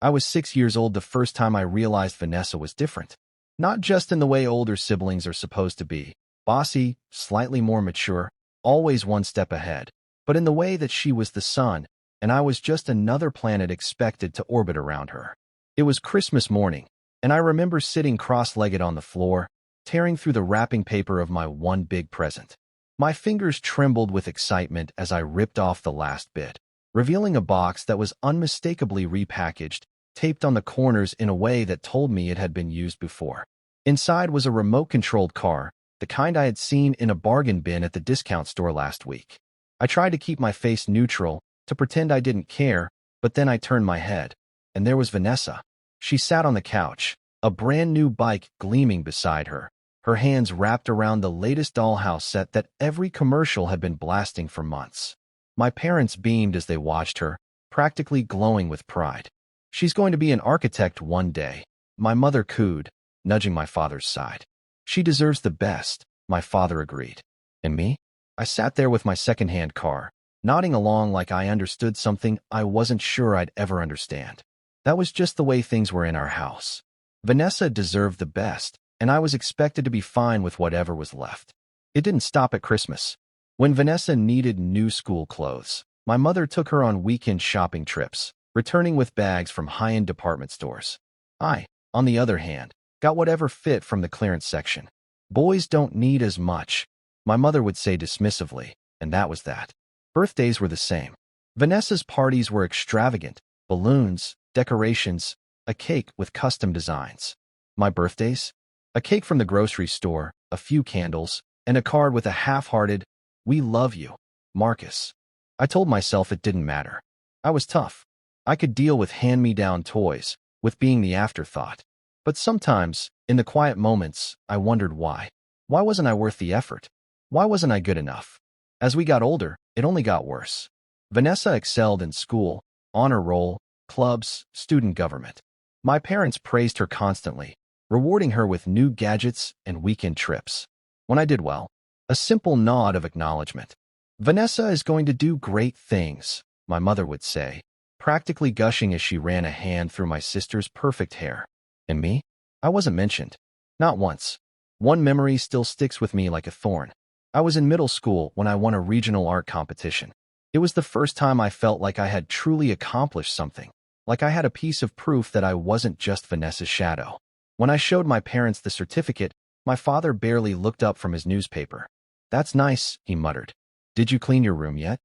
I was 6 years old the first time I realized Vanessa was different. Not just in the way older siblings are supposed to be, bossy, slightly more mature, always one step ahead, but in the way that she was the sun, and I was just another planet expected to orbit around her. It was Christmas morning, and I remember sitting cross-legged on the floor, tearing through the wrapping paper of my one big present. My fingers trembled with excitement as I ripped off the last bit, revealing a box that was unmistakably repackaged, taped on the corners in a way that told me it had been used before. Inside was a remote-controlled car, the kind I had seen in a bargain bin at the discount store last week. I tried to keep my face neutral, to pretend I didn't care, but then I turned my head, and there was Vanessa. She sat on the couch, a brand-new bike gleaming beside her, her hands wrapped around the latest dollhouse set that every commercial had been blasting for months. My parents beamed as they watched her, practically glowing with pride. "She's going to be an architect one day," my mother cooed, nudging my father's side. "She deserves the best," my father agreed. And me? I sat there with my second-hand car, nodding along like I understood something I wasn't sure I'd ever understand. That was just the way things were in our house. Vanessa deserved the best, and I was expected to be fine with whatever was left. It didn't stop at Christmas. When Vanessa needed new school clothes, my mother took her on weekend shopping trips, returning with bags from high-end department stores. I, on the other hand, got whatever fit from the clearance section. "Boys don't need as much," my mother would say dismissively, and that was that. Birthdays were the same. Vanessa's parties were extravagant: balloons, decorations, a cake with custom designs. My birthdays? A cake from the grocery store, a few candles, and a card with a half-hearted, "We love you, Marcus." I told myself it didn't matter. I was tough. I could deal with hand-me-down toys, with being the afterthought. But sometimes, in the quiet moments, I wondered why. Why wasn't I worth the effort? Why wasn't I good enough? As we got older, it only got worse. Vanessa excelled in school, honor roll, clubs, student government. My parents praised her constantly, rewarding her with new gadgets and weekend trips. When I did well, a simple nod of acknowledgement. "Vanessa is going to do great things," my mother would say, practically gushing as she ran a hand through my sister's perfect hair. And me? I wasn't mentioned. Not once. One memory still sticks with me like a thorn. I was in middle school when I won a regional art competition. It was the first time I felt like I had truly accomplished something, like I had a piece of proof that I wasn't just Vanessa's shadow. When I showed my parents the certificate, my father barely looked up from his newspaper. "That's nice," he muttered. "Did you clean your room yet?"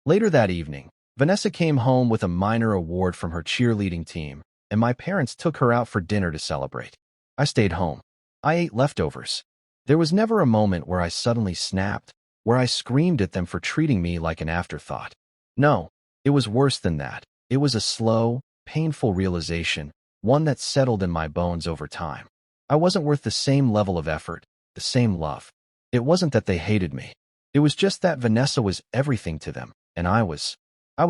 Later that evening, Vanessa came home with a minor award from her cheerleading team, and my parents took her out for dinner to celebrate. I stayed home. I ate leftovers. There was never a moment where I suddenly snapped, where I screamed at them for treating me like an afterthought. No, it was worse than that. It was a slow, painful realization, one that settled in my bones over time. I wasn't worth the same level of effort, the same love. It wasn't that they hated me. It was just that Vanessa was everything to them, and I was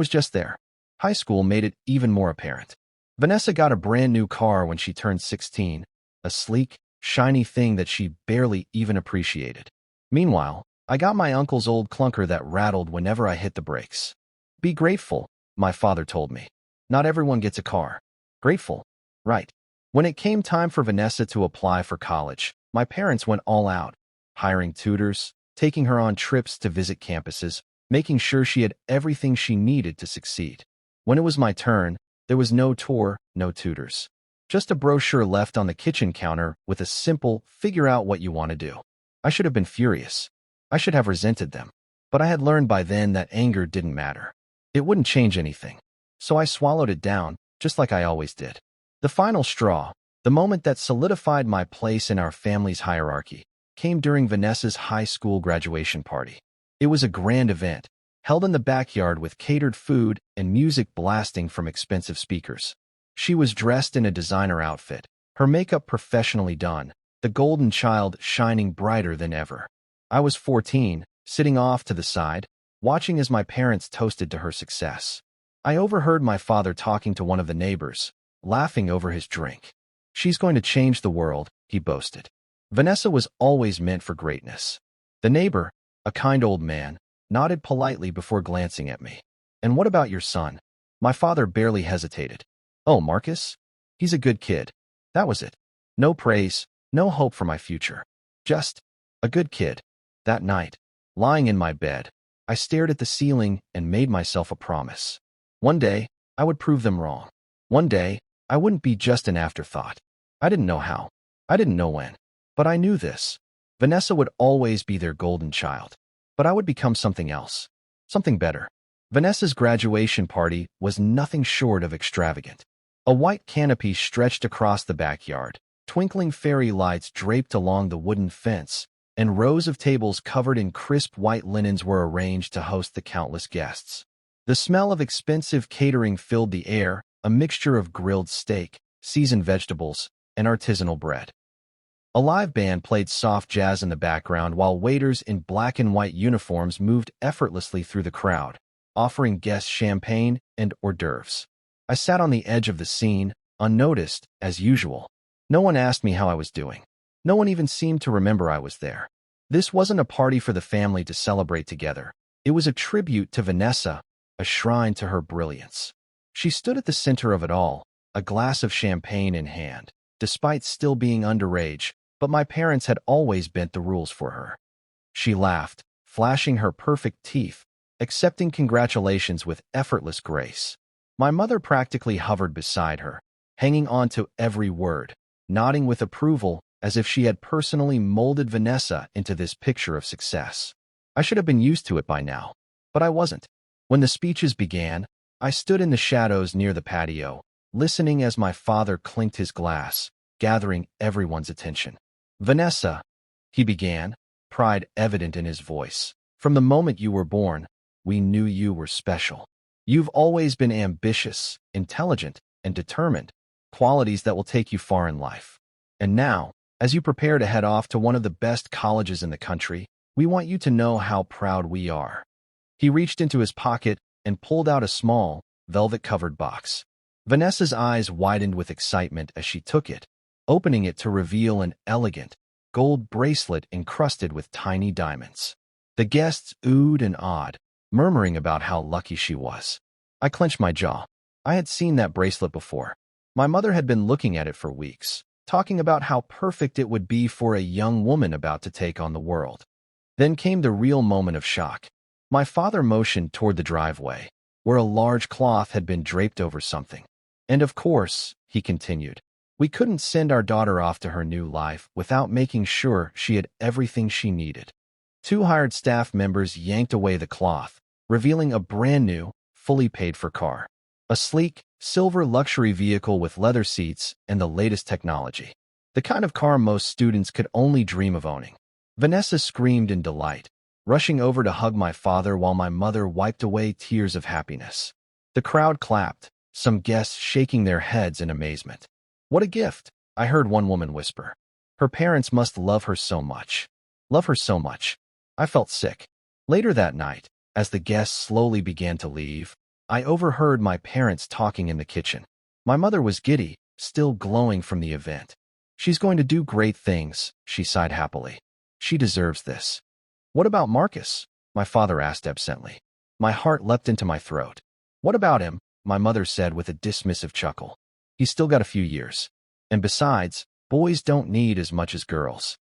just there. High school made it even more apparent. Vanessa got a brand new car when she turned 16, a sleek, shiny thing that she barely even appreciated. Meanwhile, I got my uncle's old clunker that rattled whenever I hit the brakes. "Be grateful," my father told me. "Not everyone gets a car." Grateful. Right. When it came time for Vanessa to apply for college, my parents went all out, hiring tutors, taking her on trips to visit campuses, making sure she had everything she needed to succeed. When it was my turn, there was no tour, no tutors. Just a brochure left on the kitchen counter with a simple, "Figure out what you want to do." I should have been furious. I should have resented them. But I had learned by then that anger didn't matter. It wouldn't change anything. So I swallowed it down, just like I always did. The final straw, the moment that solidified my place in our family's hierarchy, came during Vanessa's high school graduation party. It was a grand event, held in the backyard with catered food and music blasting from expensive speakers. She was dressed in a designer outfit, her makeup professionally done, the golden child shining brighter than ever. I was 14, sitting off to the side, watching as my parents toasted to her success. I overheard my father talking to one of the neighbors, laughing over his drink. "She's going to change the world," he boasted. Vanessa was always meant for greatness. The neighbor, a kind old man, nodded politely before glancing at me. "And what about your son?" My father barely hesitated. Oh, Marcus? He's a good kid. That was it. No praise, no hope for my future. Just a good kid. That night, lying in my bed, I stared at the ceiling and made myself a promise. One day, I would prove them wrong. One day, I wouldn't be just an afterthought. I didn't know how. I didn't know when. But I knew this. Vanessa would always be their golden child. But I would become something else. Something better. Vanessa's graduation party was nothing short of extravagant. A white canopy stretched across the backyard, twinkling fairy lights draped along the wooden fence, and rows of tables covered in crisp white linens were arranged to host the countless guests. The smell of expensive catering filled the air, a mixture of grilled steak, seasoned vegetables, and artisanal bread. A live band played soft jazz in the background while waiters in black and white uniforms moved effortlessly through the crowd, offering guests champagne and hors d'oeuvres. I sat on the edge of the scene, unnoticed, as usual. No one asked me how I was doing. No one even seemed to remember I was there. This wasn't a party for the family to celebrate together. It was a tribute to Vanessa, a shrine to her brilliance. She stood at the center of it all, a glass of champagne in hand, despite still being underage, but my parents had always bent the rules for her. She laughed, flashing her perfect teeth, accepting congratulations with effortless grace. My mother practically hovered beside her, hanging on to every word, nodding with approval as if she had personally molded Vanessa into this picture of success. I should have been used to it by now, but I wasn't. When the speeches began, I stood in the shadows near the patio, listening as my father clinked his glass, gathering everyone's attention. Vanessa, he began, pride evident in his voice. From the moment you were born, we knew you were special. You've always been ambitious, intelligent, and determined, qualities that will take you far in life. And now, as you prepare to head off to one of the best colleges in the country, we want you to know how proud we are. He reached into his pocket and pulled out a small, velvet-covered box. Vanessa's eyes widened with excitement as she took it, opening it to reveal an elegant, gold bracelet encrusted with tiny diamonds. The guests oohed and awed, murmuring about how lucky she was. I clenched my jaw. I had seen that bracelet before. My mother had been looking at it for weeks, talking about how perfect it would be for a young woman about to take on the world. Then came the real moment of shock. My father motioned toward the driveway, where a large cloth had been draped over something. And of course, he continued, we couldn't send our daughter off to her new life without making sure she had everything she needed. 2 hired staff members yanked away the cloth, revealing a brand new, fully paid-for car. A sleek, silver luxury vehicle with leather seats and the latest technology. The kind of car most students could only dream of owning. Vanessa screamed in delight, rushing over to hug my father while my mother wiped away tears of happiness. The crowd clapped, some guests shaking their heads in amazement. What a gift, I heard one woman whisper. Her parents must love her so much. Love her so much. I felt sick. Later that night, as the guests slowly began to leave, I overheard my parents talking in the kitchen. My mother was giddy, still glowing from the event. She's going to do great things, she sighed happily. She deserves this. What about Marcus? My father asked absently. My heart leapt into my throat. What about him? My mother said with a dismissive chuckle. He's still got a few years. And besides, boys don't need as much as girls.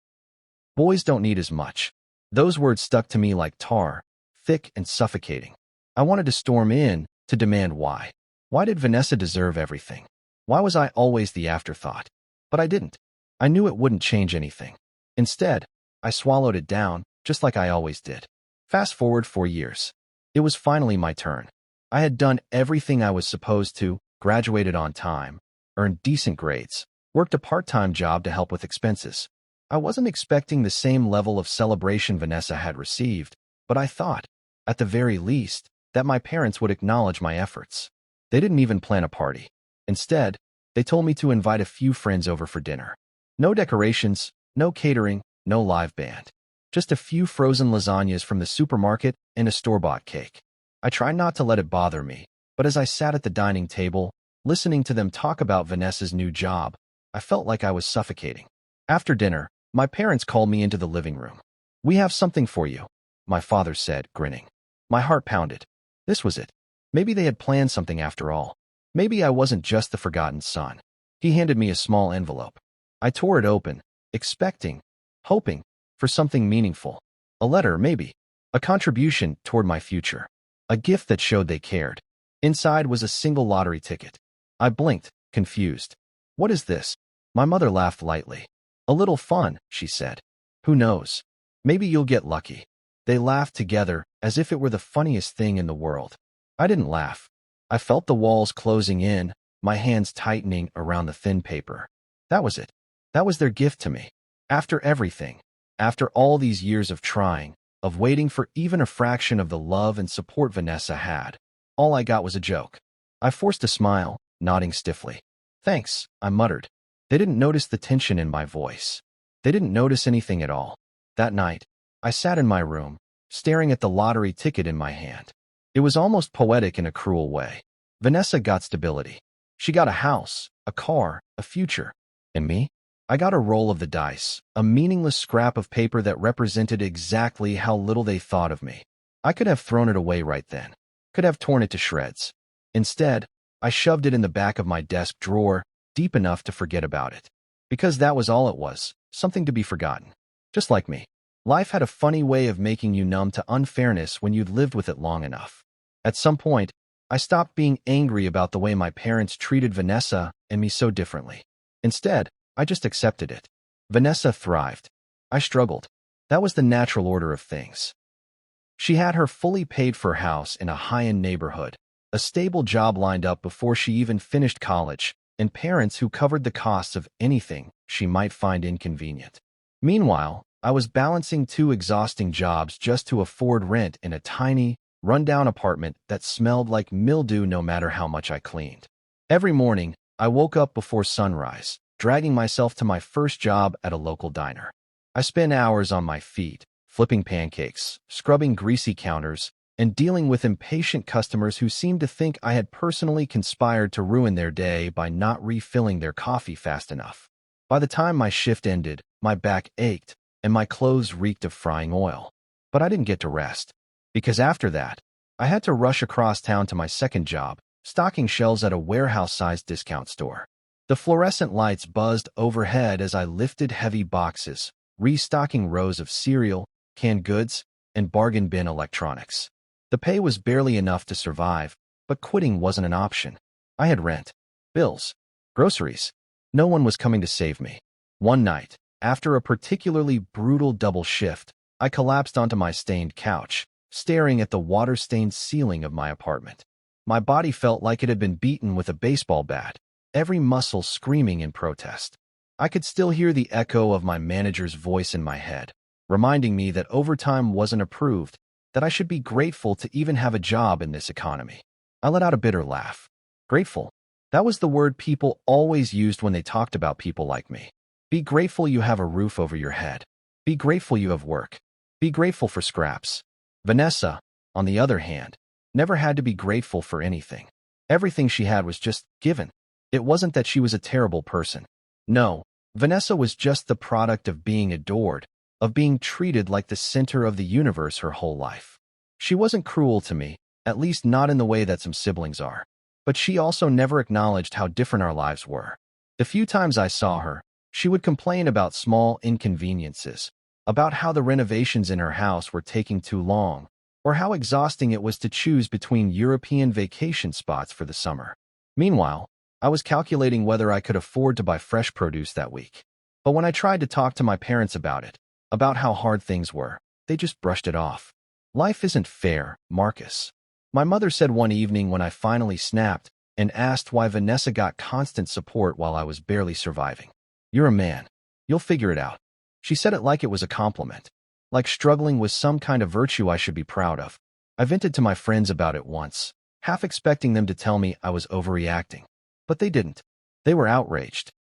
Boys don't need as much. Those words stuck to me like tar, thick and suffocating. I wanted to storm in, to demand why. Why did Vanessa deserve everything? Why was I always the afterthought? But I didn't. I knew it wouldn't change anything. Instead, I swallowed it down, just like I always did. Fast forward 4 years. It was finally my turn. I had done everything I was supposed to, graduated on time, earned decent grades, worked a part-time job to help with expenses. I wasn't expecting the same level of celebration Vanessa had received, but I thought, at the very least, that my parents would acknowledge my efforts. They didn't even plan a party. Instead, they told me to invite a few friends over for dinner. No decorations, no catering, no live band. Just a few frozen lasagnas from the supermarket and a store-bought cake. I tried not to let it bother me, but as I sat at the dining table, listening to them talk about Vanessa's new job, I felt like I was suffocating. After dinner, my parents called me into the living room. We have something for you, my father said, grinning. My heart pounded. This was it. Maybe they had planned something after all. Maybe I wasn't just the forgotten son. He handed me a small envelope. I tore it open, expecting, hoping, for something meaningful. A letter, maybe. A contribution toward my future. A gift that showed they cared. Inside was a single lottery ticket. I blinked, confused. What is this? My mother laughed lightly. A little fun, she said. Who knows? Maybe you'll get lucky. They laughed together, as if it were the funniest thing in the world. I didn't laugh. I felt the walls closing in, my hands tightening around the thin paper. That was it. That was their gift to me. After everything, after all these years of trying, of waiting for even a fraction of the love and support Vanessa had, all I got was a joke. I forced a smile, nodding stiffly. Thanks, I muttered. They didn't notice the tension in my voice. They didn't notice anything at all. That night, I sat in my room, staring at the lottery ticket in my hand. It was almost poetic in a cruel way. Vanessa got stability. She got a house, a car, a future. And me? I got a roll of the dice, a meaningless scrap of paper that represented exactly how little they thought of me. I could have thrown it away right then, could have torn it to shreds. Instead, I shoved it in the back of my desk drawer, deep enough to forget about it. Because that was all it was, something to be forgotten. Just like me. Life had a funny way of making you numb to unfairness when you'd lived with it long enough. At some point, I stopped being angry about the way my parents treated Vanessa and me so differently. Instead, I just accepted it. Vanessa thrived. I struggled. That was the natural order of things. She had her fully paid-for house in a high-end neighborhood, a stable job lined up before she even finished college, and parents who covered the costs of anything she might find inconvenient. Meanwhile, I was balancing two exhausting jobs just to afford rent in a tiny, run-down apartment that smelled like mildew no matter how much I cleaned. Every morning, I woke up before sunrise, dragging myself to my first job at a local diner. I spent hours on my feet, flipping pancakes, scrubbing greasy counters, and dealing with impatient customers who seemed to think I had personally conspired to ruin their day by not refilling their coffee fast enough. By the time my shift ended, my back ached, and my clothes reeked of frying oil. But I didn't get to rest, because after that, I had to rush across town to my second job, stocking shelves at a warehouse-sized discount store. The fluorescent lights buzzed overhead as I lifted heavy boxes, restocking rows of cereal, canned goods, and bargain bin electronics. The pay was barely enough to survive, but quitting wasn't an option. I had rent, bills, groceries. No one was coming to save me. One night, after a particularly brutal double shift, I collapsed onto my stained couch, staring at the water-stained ceiling of my apartment. My body felt like it had been beaten with a baseball bat, every muscle screaming in protest. I could still hear the echo of my manager's voice in my head, reminding me that overtime wasn't approved, that I should be grateful to even have a job in this economy. I let out a bitter laugh. Grateful? That was the word people always used when they talked about people like me. Be grateful you have a roof over your head. Be grateful you have work. Be grateful for scraps. Vanessa, on the other hand, never had to be grateful for anything. Everything she had was just given. It wasn't that she was a terrible person. No, Vanessa was just the product of being adored, of being treated like the center of the universe her whole life. She wasn't cruel to me, at least not in the way that some siblings are. But she also never acknowledged how different our lives were. The few times I saw her, she would complain about small inconveniences, about how the renovations in her house were taking too long, or how exhausting it was to choose between European vacation spots for the summer. Meanwhile, I was calculating whether I could afford to buy fresh produce that week. But when I tried to talk to my parents about it, about how hard things were, they just brushed it off. Life isn't fair, Marcus. My mother said one evening when I finally snapped and asked why Vanessa got constant support while I was barely surviving. You're a man. You'll figure it out. She said it like it was a compliment, like struggling was some kind of virtue I should be proud of. I vented to my friends about it once, half expecting them to tell me I was overreacting. But they didn't. They were outraged.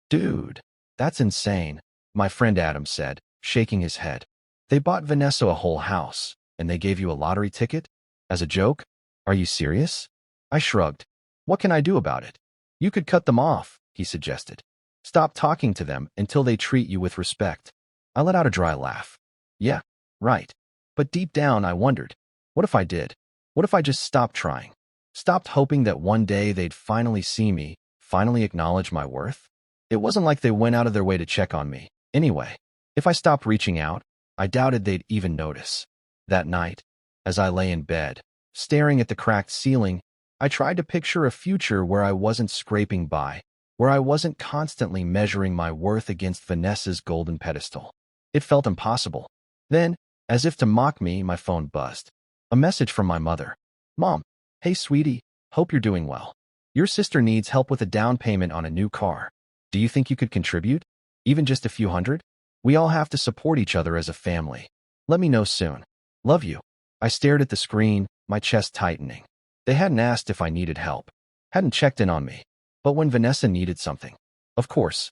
Dude, that's insane, my friend Adam said, shaking his head. They bought Vanessa a whole house, and they gave you a lottery ticket? As a joke? Are you serious? I shrugged. What can I do about it? You could cut them off, he suggested. Stop talking to them until they treat you with respect. I let out a dry laugh. Yeah, right. But deep down I wondered, what if I did? What if I just stopped trying? Stopped hoping that one day they'd finally see me, finally acknowledge my worth? It wasn't like they went out of their way to check on me. Anyway, if I stopped reaching out, I doubted they'd even notice. That night, as I lay in bed, staring at the cracked ceiling, I tried to picture a future where I wasn't scraping by, where I wasn't constantly measuring my worth against Vanessa's golden pedestal. It felt impossible. Then, as if to mock me, my phone buzzed. A message from my mother. Mom, hey sweetie, hope you're doing well. Your sister needs help with a down payment on a new car. Do you think you could contribute? Even just a few hundred? We all have to support each other as a family. Let me know soon. Love you. I stared at the screen, my chest tightening. They hadn't asked if I needed help, hadn't checked in on me. But when Vanessa needed something, of course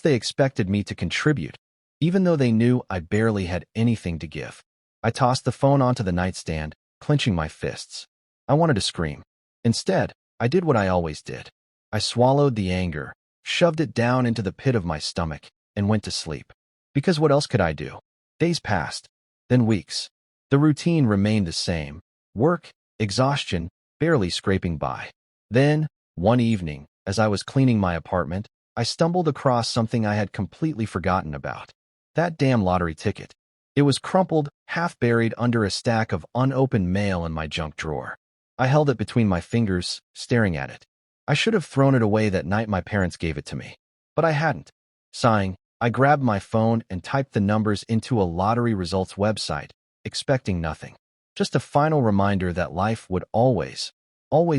they expected me to contribute, even though they knew I barely had anything to give. I tossed the phone onto the nightstand, clenching my fists. I wanted to scream. Instead, I did what I always did. I swallowed the anger, shoved it down into the pit of my stomach, and went to sleep. Because what else could I do? Days passed, then weeks. The routine remained the same. Work, exhaustion, barely scraping by. Then, one evening, as I was cleaning my apartment, I stumbled across something I had completely forgotten about. That damn lottery ticket. It was crumpled, half buried under a stack of unopened mail in my junk drawer. I held it between my fingers, staring at it. I should have thrown it away that night my parents gave it to me. But I hadn't. Sighing, I grabbed my phone and typed the numbers into a lottery results website, expecting nothing. Just a final reminder that life would always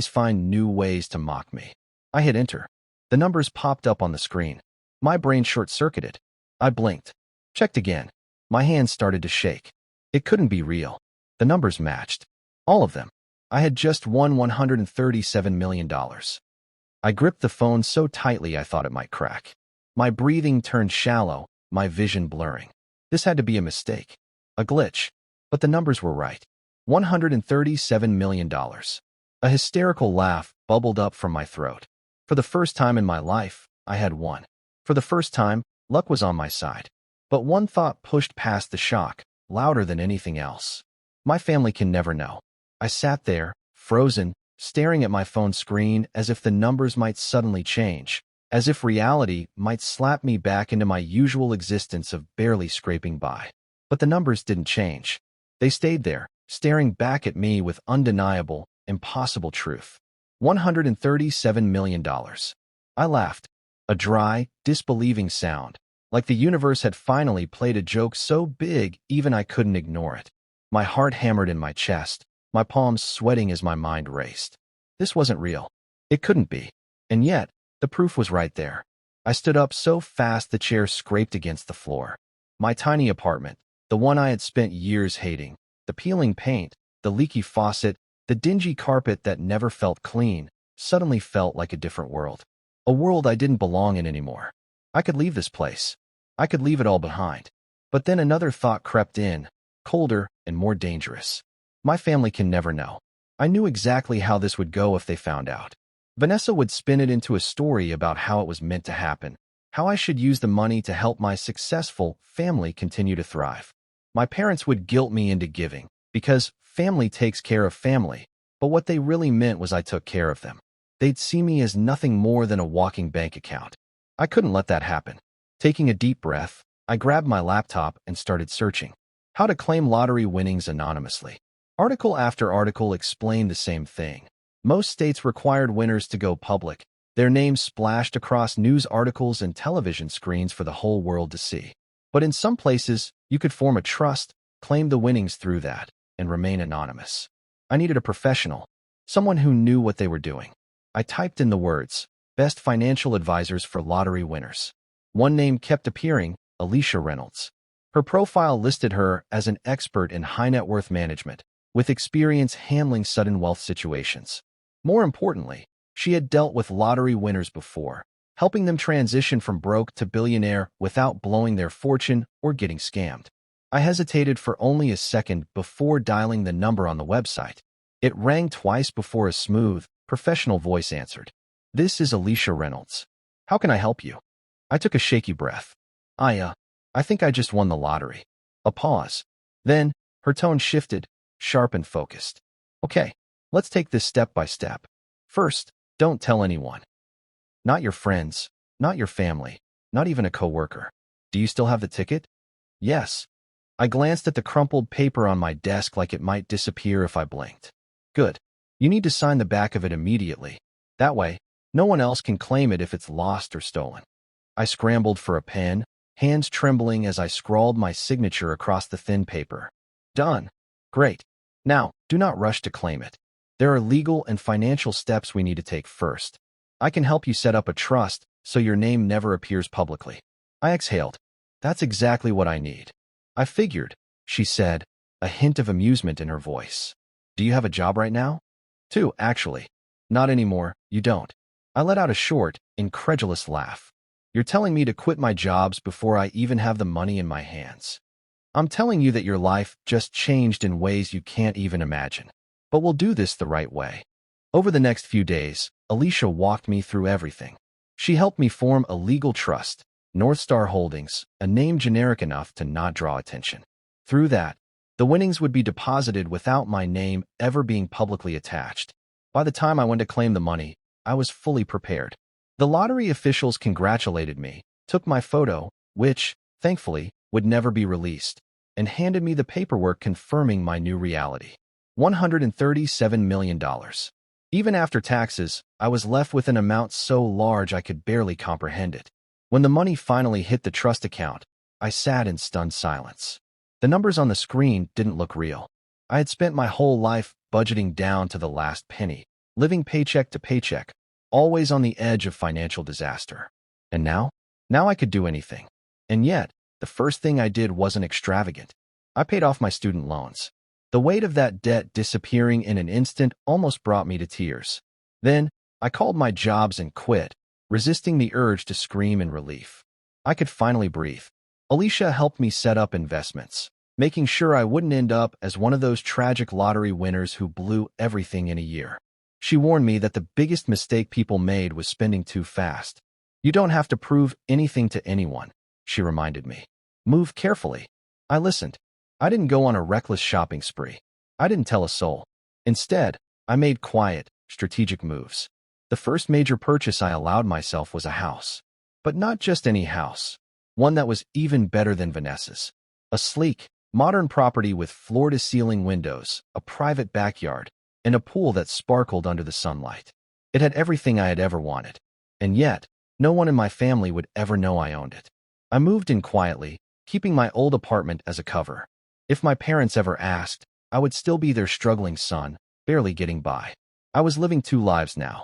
find new ways to mock me. I hit enter. The numbers popped up on the screen. My brain short-circuited. I blinked. Checked again. My hands started to shake. It couldn't be real. The numbers matched. All of them. I had just won $137 million. I gripped the phone so tightly I thought it might crack. My breathing turned shallow, my vision blurring. This had to be a mistake. A glitch. But the numbers were right. $137 million. A hysterical laugh bubbled up from my throat. For the first time in my life, I had won. For the first time, luck was on my side. But one thought pushed past the shock, louder than anything else. My family can never know. I sat there, frozen, staring at my phone screen as if the numbers might suddenly change, as if reality might slap me back into my usual existence of barely scraping by. But the numbers didn't change. They stayed there, staring back at me with undeniable, impossible truth. $137 million. I laughed. A dry, disbelieving sound, like the universe had finally played a joke so big even I couldn't ignore it. My heart hammered in my chest, my palms sweating as my mind raced. This wasn't real. It couldn't be. And yet, the proof was right there. I stood up so fast the chair scraped against the floor. My tiny apartment, the one I had spent years hating, the peeling paint, the leaky faucet, the dingy carpet that never felt clean, suddenly felt like a different world. A world I didn't belong in anymore. I could leave this place. I could leave it all behind. But then another thought crept in, colder and more dangerous. My family can never know. I knew exactly how this would go if they found out. Vanessa would spin it into a story about how it was meant to happen, how I should use the money to help my successful family continue to thrive. My parents would guilt me into giving, because family takes care of family, but what they really meant was I took care of them. They'd see me as nothing more than a walking bank account. I couldn't let that happen. Taking a deep breath, I grabbed my laptop and started searching. How to claim lottery winnings anonymously. Article after article explained the same thing. Most states required winners to go public, their names splashed across news articles and television screens for the whole world to see. But in some places, you could form a trust, claim the winnings through that, and remain anonymous. I needed a professional, someone who knew what they were doing. I typed in the words, best financial advisors for lottery winners. One name kept appearing, Alicia Reynolds. Her profile listed her as an expert in high net worth management, with experience handling sudden wealth situations. More importantly, she had dealt with lottery winners before, helping them transition from broke to billionaire without blowing their fortune or getting scammed. I hesitated for only a second before dialing the number on the website. It rang twice before a smooth, professional voice answered. This is Alicia Reynolds. How can I help you? I took a shaky breath. I think I just won the lottery. A pause. Then, her tone shifted, sharp and focused. Okay, Let's take this step by step. First, don't tell anyone. Not your friends, not your family, not even a coworker. Do you still have the ticket? Yes. I glanced at the crumpled paper on my desk like it might disappear if I blinked. Good. You need to sign the back of it immediately. That way, no one else can claim it if it's lost or stolen. I scrambled for a pen, hands trembling as I scrawled my signature across the thin paper. Done. Great. Now, do not rush to claim it. There are legal and financial steps we need to take first. I can help you set up a trust so your name never appears publicly. I exhaled. That's exactly what I need. I figured, she said, a hint of amusement in her voice. Do you have a job right now? Two, actually. Not anymore, you don't. I let out a short, incredulous laugh. You're telling me to quit my jobs before I even have the money in my hands. I'm telling you that your life just changed in ways you can't even imagine. But we'll do this the right way. Over the next few days, Alicia walked me through everything. She helped me form a legal trust, North Star Holdings, a name generic enough to not draw attention. Through that, the winnings would be deposited without my name ever being publicly attached. By the time I went to claim the money, I was fully prepared. The lottery officials congratulated me, took my photo, which, thankfully, would never be released, and handed me the paperwork confirming my new reality. $137 million. Even after taxes, I was left with an amount so large I could barely comprehend it. When the money finally hit the trust account, I sat in stunned silence. The numbers on the screen didn't look real. I had spent my whole life budgeting down to the last penny, living paycheck to paycheck, always on the edge of financial disaster. And now? Now I could do anything. And yet, the first thing I did wasn't extravagant. I paid off my student loans. The weight of that debt disappearing in an instant almost brought me to tears. Then, I called my jobs and quit, resisting the urge to scream in relief. I could finally breathe. Alicia helped me set up investments, making sure I wouldn't end up as one of those tragic lottery winners who blew everything in a year. She warned me that the biggest mistake people made was spending too fast. You don't have to prove anything to anyone, she reminded me. Move carefully. I listened. I didn't go on a reckless shopping spree. I didn't tell a soul. Instead, I made quiet, strategic moves. The first major purchase I allowed myself was a house. But not just any house. One that was even better than Vanessa's. A sleek, modern property with floor-to-ceiling windows, a private backyard, and a pool that sparkled under the sunlight. It had everything I had ever wanted. And yet, no one in my family would ever know I owned it. I moved in quietly, keeping my old apartment as a cover. If my parents ever asked, I would still be their struggling son, barely getting by. I was living two lives now.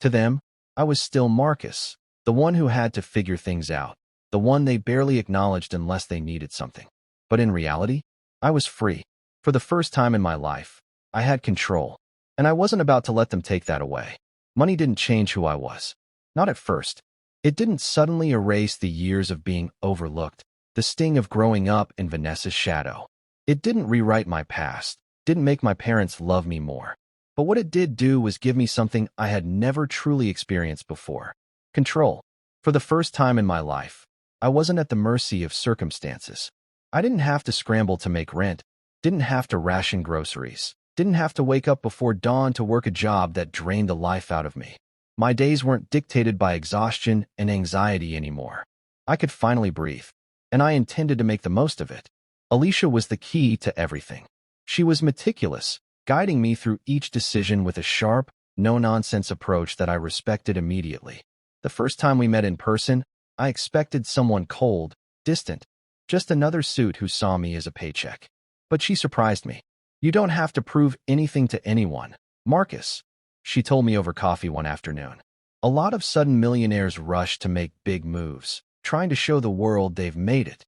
To them, I was still Marcus, the one who had to figure things out, the one they barely acknowledged unless they needed something. But in reality, I was free. For the first time in my life, I had control, and I wasn't about to let them take that away. Money didn't change who I was. Not at first. It didn't suddenly erase the years of being overlooked, the sting of growing up in Vanessa's shadow. It didn't rewrite my past, didn't make my parents love me more. But what it did do was give me something I had never truly experienced before. Control. For the first time in my life, I wasn't at the mercy of circumstances. I didn't have to scramble to make rent, didn't have to ration groceries, didn't have to wake up before dawn to work a job that drained the life out of me. My days weren't dictated by exhaustion and anxiety anymore. I could finally breathe, and I intended to make the most of it. Alicia was the key to everything. She was meticulous, guiding me through each decision with a sharp, no-nonsense approach that I respected immediately. The first time we met in person, I expected someone cold, distant, just another suit who saw me as a paycheck. But she surprised me. You don't have to prove anything to anyone, Marcus, she told me over coffee one afternoon. A lot of sudden millionaires rush to make big moves, trying to show the world they've made it.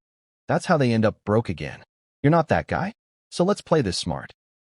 That's how they end up broke again. You're not that guy? So let's play this smart.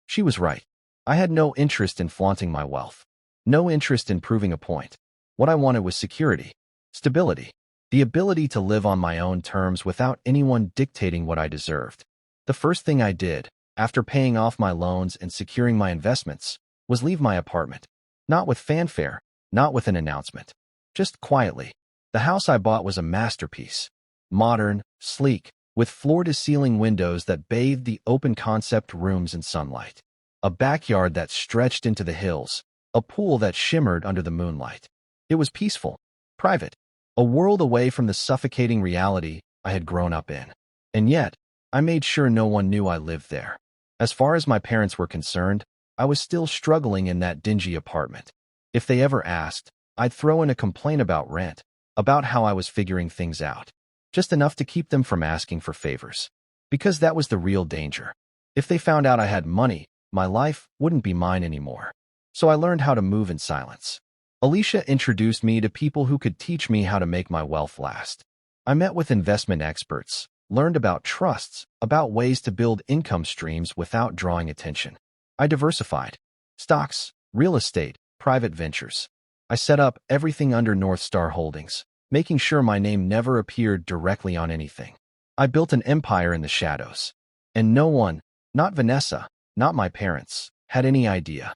She was right. I had no interest in flaunting my wealth. No interest in proving a point. What I wanted was security, stability, the ability to live on my own terms without anyone dictating what I deserved. The first thing I did, after paying off my loans and securing my investments, was leave my apartment. Not with fanfare, not with an announcement. Just quietly. The house I bought was a masterpiece. Modern, sleek, with floor-to-ceiling windows that bathed the open-concept rooms in sunlight. a backyard that stretched into the hills, a pool that shimmered under the moonlight. It was peaceful, private, a world away from the suffocating reality I had grown up in. And yet, I made sure no one knew I lived there. As far as my parents were concerned, I was still struggling in that dingy apartment. If they ever asked, I'd throw in a complaint about rent, about how I was figuring things out, just enough to keep them from asking for favors. Because that was the real danger. If they found out I had money, my life wouldn't be mine anymore. So I learned how to move in silence. Alicia introduced me to people who could teach me how to make my wealth last. I met with investment experts, learned about trusts, about ways to build income streams without drawing attention. I diversified. Stocks, real estate, private ventures. I set up everything under North Star Holdings, making sure my name never appeared directly on anything. I built an empire in the shadows. And no one, not Vanessa, not my parents, had any idea.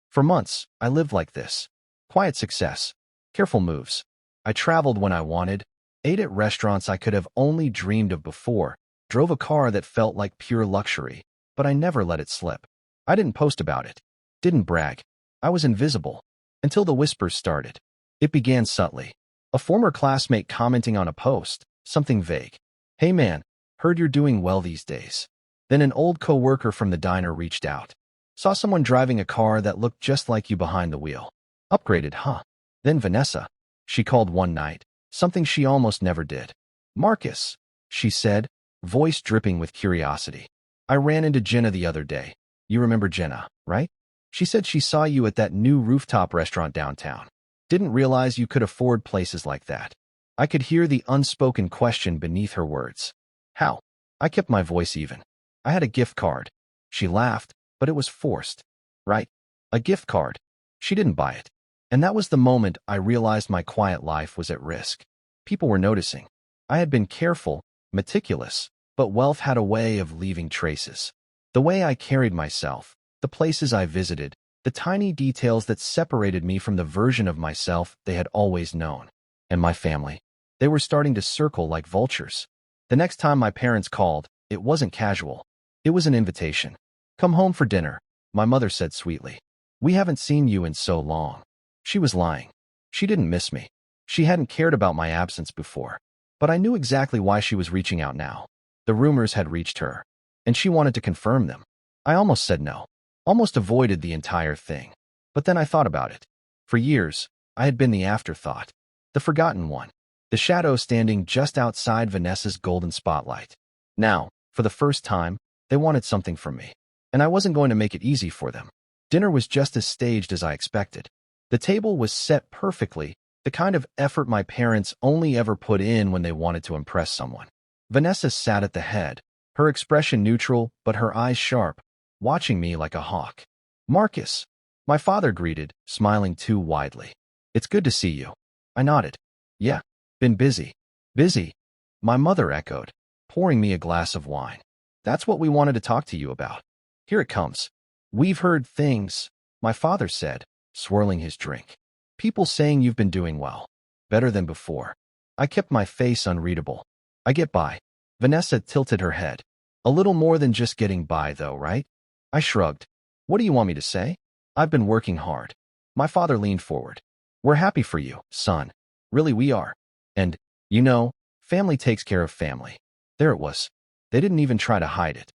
For months, I lived like this. Quiet success, careful moves. I traveled when I wanted, ate at restaurants I could have only dreamed of before, drove a car that felt like pure luxury, but I never let it slip. I didn't post about it, didn't brag. I was invisible, until the whispers started. It began subtly. A former classmate commenting on a post, something vague. Hey man, heard you're doing well these days. Then an old coworker from the diner reached out. Saw someone driving a car that looked just like you behind the wheel. Upgraded, huh? Then Vanessa. She called one night, something she almost never did. Marcus, she said, voice dripping with curiosity. I ran into Jenna the other day. You remember Jenna, right? She said she saw you at that new rooftop restaurant downtown. Didn't realize you could afford places like that. I could hear the unspoken question beneath her words. How? I kept my voice even. I had a gift card. She laughed, but it was forced. Right? A gift card. She didn't buy it. And that was the moment I realized my quiet life was at risk. People were noticing. I had been careful, meticulous, but wealth had a way of leaving traces. The way I carried myself, the places I visited, the tiny details that separated me from the version of myself they had always known. And my family. They were starting to circle like vultures. The next time my parents called, it wasn't casual. It was an invitation. Come home for dinner, my mother said sweetly. We haven't seen you in so long. She was lying. She didn't miss me. She hadn't cared about my absence before. But I knew exactly why she was reaching out now. The rumors had reached her, and she wanted to confirm them. I almost said no. Almost avoided the entire thing. But then I thought about it. For years, I had been the afterthought. The forgotten one. The shadow standing just outside Vanessa's golden spotlight. Now, for the first time, they wanted something from me. And I wasn't going to make it easy for them. Dinner was just as staged as I expected. The table was set perfectly, the kind of effort my parents only ever put in when they wanted to impress someone. Vanessa sat at the head, her expression neutral but her eyes sharp, watching me like a hawk. Marcus, my father greeted, smiling too widely. It's good to see you. I nodded. Yeah, been busy. Busy, my mother echoed, pouring me a glass of wine. That's what we wanted to talk to you about. Here it comes. We've heard things, my father said, swirling his drink. People saying you've been doing well. Better than before. I kept my face unreadable. I get by. Vanessa tilted her head. A little more than just getting by, though, right? I shrugged. What do you want me to say? I've been working hard. My father leaned forward. We're happy for you, son. Really, we are. And, you know, family takes care of family. There it was. They didn't even try to hide it.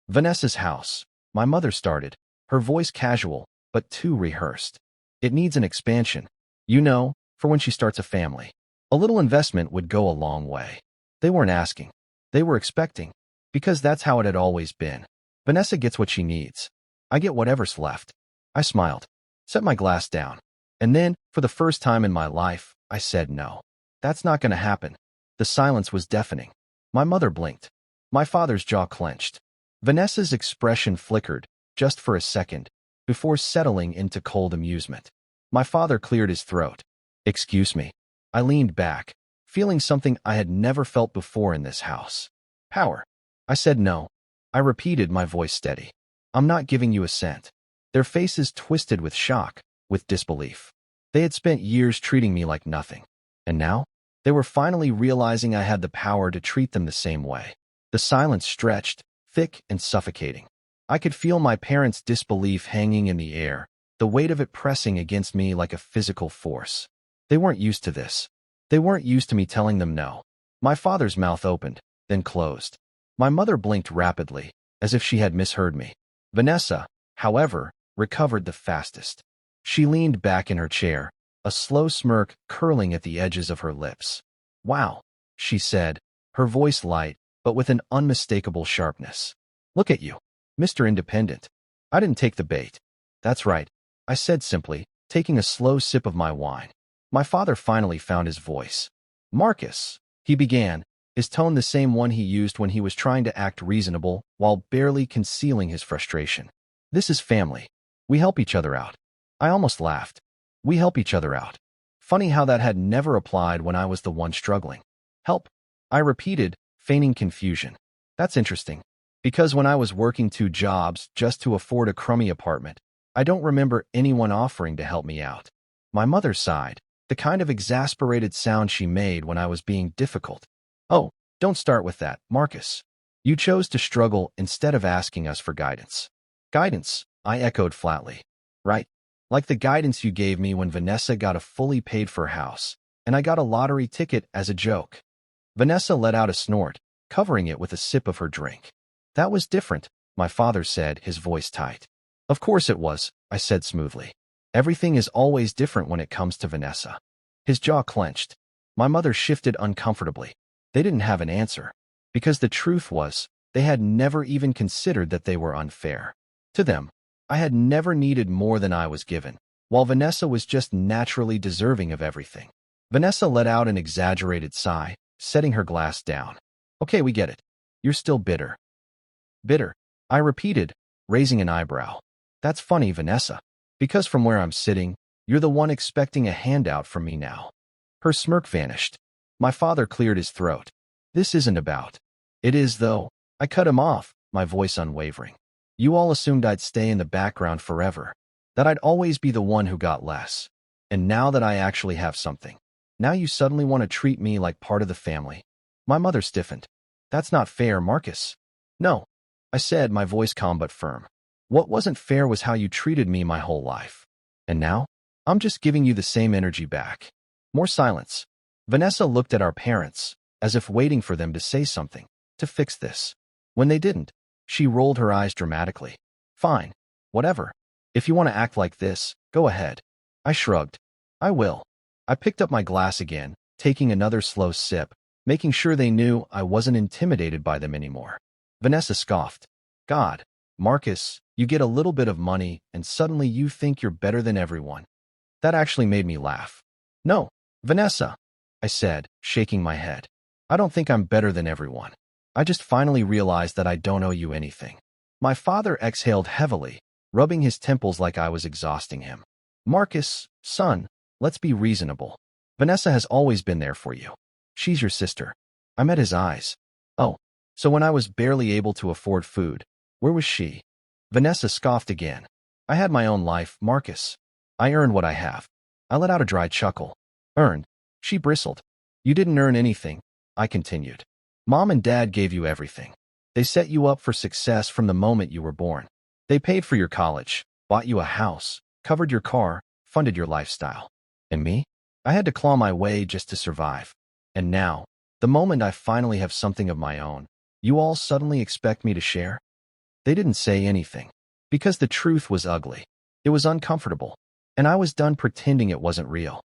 Vanessa's house. My mother started, her voice casual, but too rehearsed. It needs an expansion. You know, for when she starts a family. A little investment would go a long way. They weren't asking. They were expecting. Because that's how it had always been. Vanessa gets what she needs. I get whatever's left. I smiled. Set my glass down. And then, for the first time in my life, I said no. That's not going to happen. The silence was deafening. My mother blinked. My father's jaw clenched. Vanessa's expression flickered, just for a second, before settling into cold amusement. My father cleared his throat. Excuse me. I leaned back, feeling something I had never felt before in this house. Power. I said no. I repeated, my voice steady. I'm not giving you a cent. Their faces twisted with shock, with disbelief. They had spent years treating me like nothing. And now, they were finally realizing I had the power to treat them the same way. The silence stretched, thick and suffocating. I could feel my parents' disbelief hanging in the air, the weight of it pressing against me like a physical force. They weren't used to this. They weren't used to me telling them no. My father's mouth opened, then closed. My mother blinked rapidly, as if she had misheard me. Vanessa, however, recovered the fastest. She leaned back in her chair, a slow smirk curling at the edges of her lips. "Wow," she said, her voice light, but with an unmistakable sharpness. "Look at you, Mr. Independent." I didn't take the bait. "That's right," I said simply, taking a slow sip of my wine. My father finally found his voice. "Marcus," he began, his tone the same one he used when he was trying to act reasonable while barely concealing his frustration. "This is family. We help each other out." I almost laughed. We help each other out. Funny how that had never applied when I was the one struggling. "Help," I repeated, feigning confusion. "That's interesting, because when I was working 2 jobs just to afford a crummy apartment, I don't remember anyone offering to help me out." My mother sighed, the kind of exasperated sound she made when I was being difficult. "Oh, don't start with that, Marcus. You chose to struggle instead of asking us for guidance." "Guidance," I echoed flatly. "Right. Like the guidance you gave me when Vanessa got a fully paid-for house, and I got a lottery ticket as a joke." Vanessa let out a snort, covering it with a sip of her drink. "That was different," my father said, his voice tight. "Of course it was," I said smoothly. "Everything is always different when it comes to Vanessa." His jaw clenched. My mother shifted uncomfortably. They didn't have an answer, because the truth was, they had never even considered that they were unfair. To them, I had never needed more than I was given, while Vanessa was just naturally deserving of everything. Vanessa let out an exaggerated sigh, setting her glass down. "Okay, we get it. You're still bitter." "Bitter," I repeated, raising an eyebrow. "That's funny, Vanessa, because from where I'm sitting, you're the one expecting a handout from me now." Her smirk vanished. My father cleared his throat. "This isn't about." "It is, though." I cut him off, my voice unwavering. "You all assumed I'd stay in the background forever, that I'd always be the one who got less. And now that I actually have something, now you suddenly want to treat me like part of the family." My mother stiffened. "That's not fair, Marcus." "No," I said, my voice calm but firm. "What wasn't fair was how you treated me my whole life. And now, I'm just giving you the same energy back." More silence. Vanessa looked at our parents, as if waiting for them to say something, to fix this. When they didn't, she rolled her eyes dramatically. "Fine. Whatever. If you want to act like this, go ahead." I shrugged. "I will." I picked up my glass again, taking another slow sip, making sure they knew I wasn't intimidated by them anymore. Vanessa scoffed. "God, Marcus, you get a little bit of money and suddenly you think you're better than everyone." That actually made me laugh. "No, Vanessa," I said, shaking my head. "I don't think I'm better than everyone. I just finally realized that I don't owe you anything." My father exhaled heavily, rubbing his temples like I was exhausting him. "Marcus, son, let's be reasonable. Vanessa has always been there for you. She's your sister." I met his eyes. "Oh, so when I was barely able to afford food, where was she?" Vanessa scoffed again. "I had my own life, Marcus. I earned what I have." I let out a dry chuckle. "Earned?" She bristled. "You didn't earn anything," I continued. "Mom and Dad gave you everything. They set you up for success from the moment you were born. They paid for your college, bought you a house, covered your car, funded your lifestyle. And me? I had to claw my way just to survive. And now, the moment I finally have something of my own, you all suddenly expect me to share?" They didn't say anything, because the truth was ugly. It was uncomfortable, and I was done pretending it wasn't real.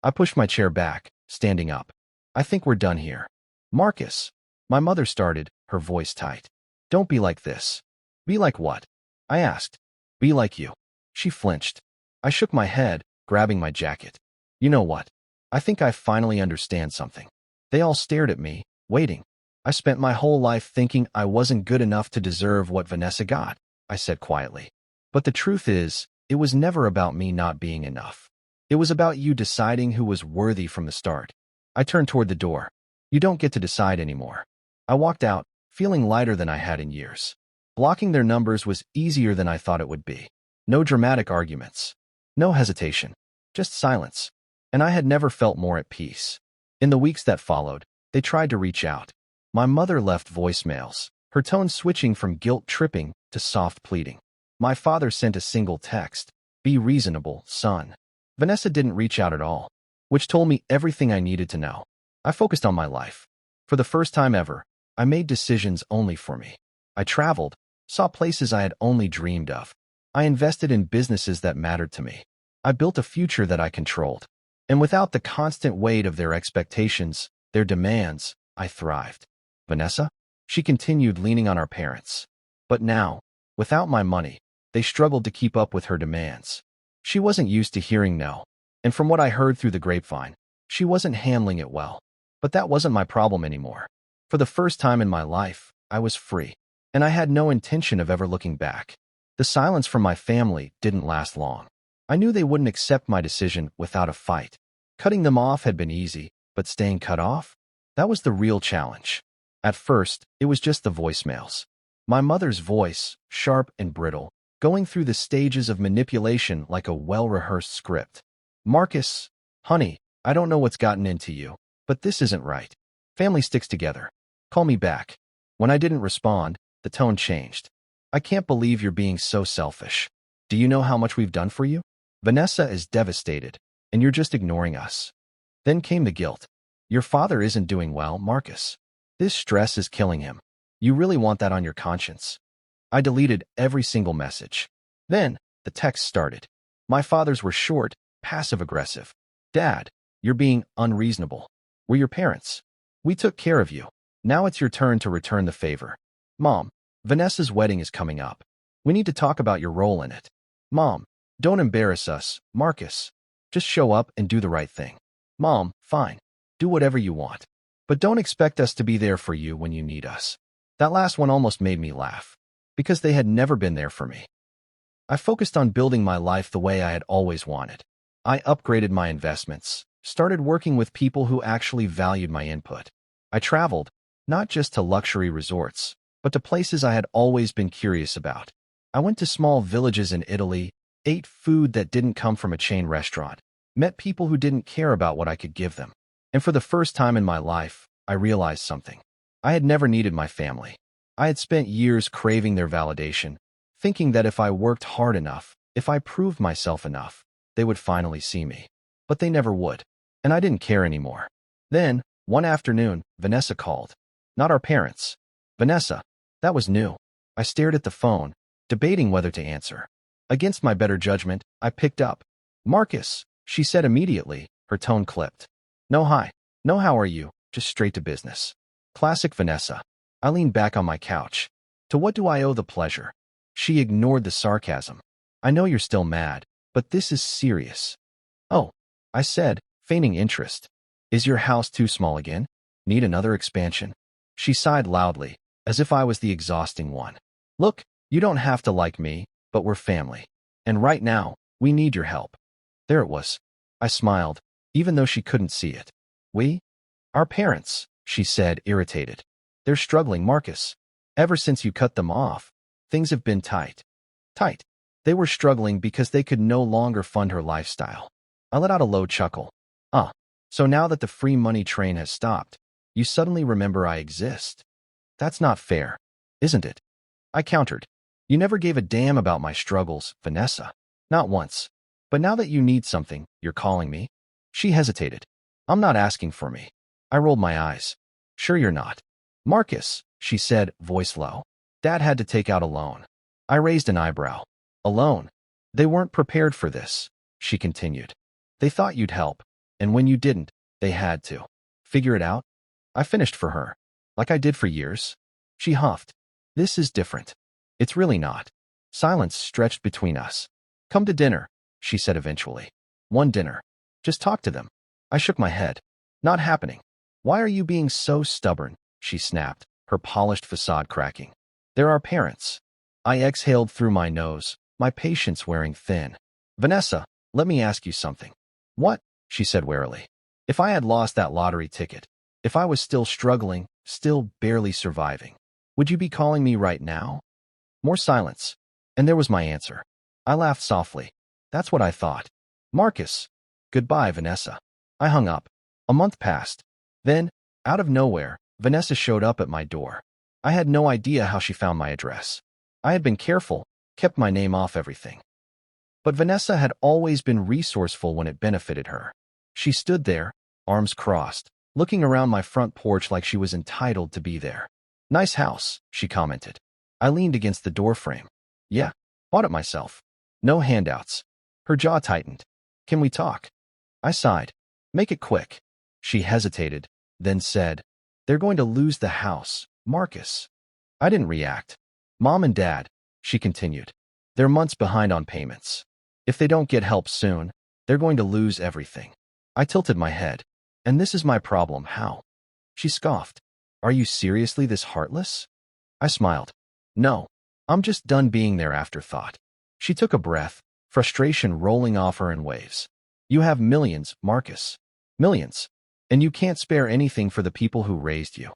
I pushed my chair back, standing up. "I think we're done here." "Marcus," my mother started, her voice tight. "Don't be like this." "Be like what?" I asked. "Be like you." She flinched. I shook my head, grabbing my jacket. "You know what? I think I finally understand something." They all stared at me, waiting. "I spent my whole life thinking I wasn't good enough to deserve what Vanessa got," I said quietly. "But the truth is, it was never about me not being enough. It was about you deciding who was worthy from the start." I turned toward the door. "You don't get to decide anymore." I walked out, feeling lighter than I had in years. Blocking their numbers was easier than I thought it would be. No dramatic arguments. No hesitation. Just silence. And I had never felt more at peace. In the weeks that followed, they tried to reach out. My mother left voicemails, her tone switching from guilt-tripping to soft pleading. My father sent a single text, "Be reasonable, son." Vanessa didn't reach out at all, which told me everything I needed to know. I focused on my life. For the first time ever, I made decisions only for me. I traveled, saw places I had only dreamed of. I invested in businesses that mattered to me. I built a future that I controlled. And without the constant weight of their expectations, their demands, I thrived. Vanessa? She continued, leaning on our parents. But now, without my money, they struggled to keep up with her demands. She wasn't used to hearing no, and from what I heard through the grapevine, she wasn't handling it well. But that wasn't my problem anymore. For the first time in my life, I was free, and I had no intention of ever looking back. The silence from my family didn't last long. I knew they wouldn't accept my decision without a fight. Cutting them off had been easy, but staying cut off? That was the real challenge. At first, it was just the voicemails. My mother's voice, sharp and brittle, going through the stages of manipulation like a well-rehearsed script. "Marcus, honey, I don't know what's gotten into you, but this isn't right. Family sticks together. Call me back." When I didn't respond, the tone changed. "I can't believe you're being so selfish. Do you know how much we've done for you? Vanessa is devastated, and you're just ignoring us." Then came the guilt. "Your father isn't doing well, Marcus. This stress is killing him. You really want that on your conscience?" I deleted every single message. Then, the texts started. My father's were short, passive-aggressive. "Dad, you're being unreasonable. We're your parents. We took care of you. Now it's your turn to return the favor." "Mom, Vanessa's wedding is coming up. We need to talk about your role in it." "Mom, don't embarrass us, Marcus. Just show up and do the right thing." "Mom, fine. Do whatever you want. But don't expect us to be there for you when you need us." That last one almost made me laugh, because they had never been there for me. I focused on building my life the way I had always wanted. I upgraded my investments, started working with people who actually valued my input. I traveled, not just to luxury resorts, but to places I had always been curious about. I went to small villages in Italy, ate food that didn't come from a chain restaurant, met people who didn't care about what I could give them. And for the first time in my life, I realized something. I had never needed my family. I had spent years craving their validation, thinking that if I worked hard enough, if I proved myself enough, they would finally see me. But they never would. And I didn't care anymore. Then, one afternoon, Vanessa called. Not our parents. Vanessa. That was new. I stared at the phone, debating whether to answer. Against my better judgment, I picked up. "Marcus," she said immediately, her tone clipped. "No hi. No how are you, just straight to business." Classic Vanessa. I leaned back on my couch. To what do I owe the pleasure? She ignored the sarcasm. "I know you're still mad, but this is serious." "Oh," I said, feigning interest. "Is your house too small again? Need another expansion?" She sighed loudly, as if I was the exhausting one. "Look, you don't have to like me, but we're family. And right now, we need your help." There it was. I smiled, even though she couldn't see it. "We? Our parents," she said, irritated. "They're struggling, Marcus. Ever since you cut them off, things have been tight." Tight. They were struggling because they could no longer fund her lifestyle. I let out a low chuckle. So now that the free money train has stopped, you suddenly remember I exist. That's not fair, isn't it? I countered. You never gave a damn about my struggles, Vanessa. Not once. But now that you need something, you're calling me? She hesitated. I'm not asking for me. I rolled my eyes. Sure you're not. Marcus, she said, voice low. Dad had to take out a loan. I raised an eyebrow. A loan? They weren't prepared for this, she continued. They thought you'd help, and when you didn't, they had to. Figure it out? I finished for her, like I did for years. She huffed. This is different. It's really not. Silence stretched between us. Come to dinner, she said eventually. One dinner. Just talk to them. I shook my head. Not happening. Why are you being so stubborn? She snapped, her polished facade cracking. They're our parents. I exhaled through my nose, my patience wearing thin. Vanessa, let me ask you something. What? She said warily. If I had lost that lottery ticket, if I was still struggling, still barely surviving, would you be calling me right now? More silence. And there was my answer. I laughed softly. That's what I thought. Marcus. Goodbye, Vanessa. I hung up. A month passed. Then, out of nowhere, Vanessa showed up at my door. I had no idea how she found my address. I had been careful, kept my name off everything. But Vanessa had always been resourceful when it benefited her. She stood there, arms crossed, looking around my front porch like she was entitled to be there. "Nice house," she commented. I leaned against the doorframe. "Yeah, bought it myself. No handouts." Her jaw tightened. "Can we talk?" I sighed. "Make it quick." She hesitated, then said, "They're going to lose the house, Marcus." I didn't react. "Mom and Dad," she continued, "they're months behind on payments. If they don't get help soon, they're going to lose everything." I tilted my head. "And this is my problem, how?" She scoffed. "Are you seriously this heartless?" I smiled. "No, I'm just done being their afterthought." She took a breath, frustration rolling off her in waves. "You have millions, Marcus. Millions. And you can't spare anything for the people who raised you."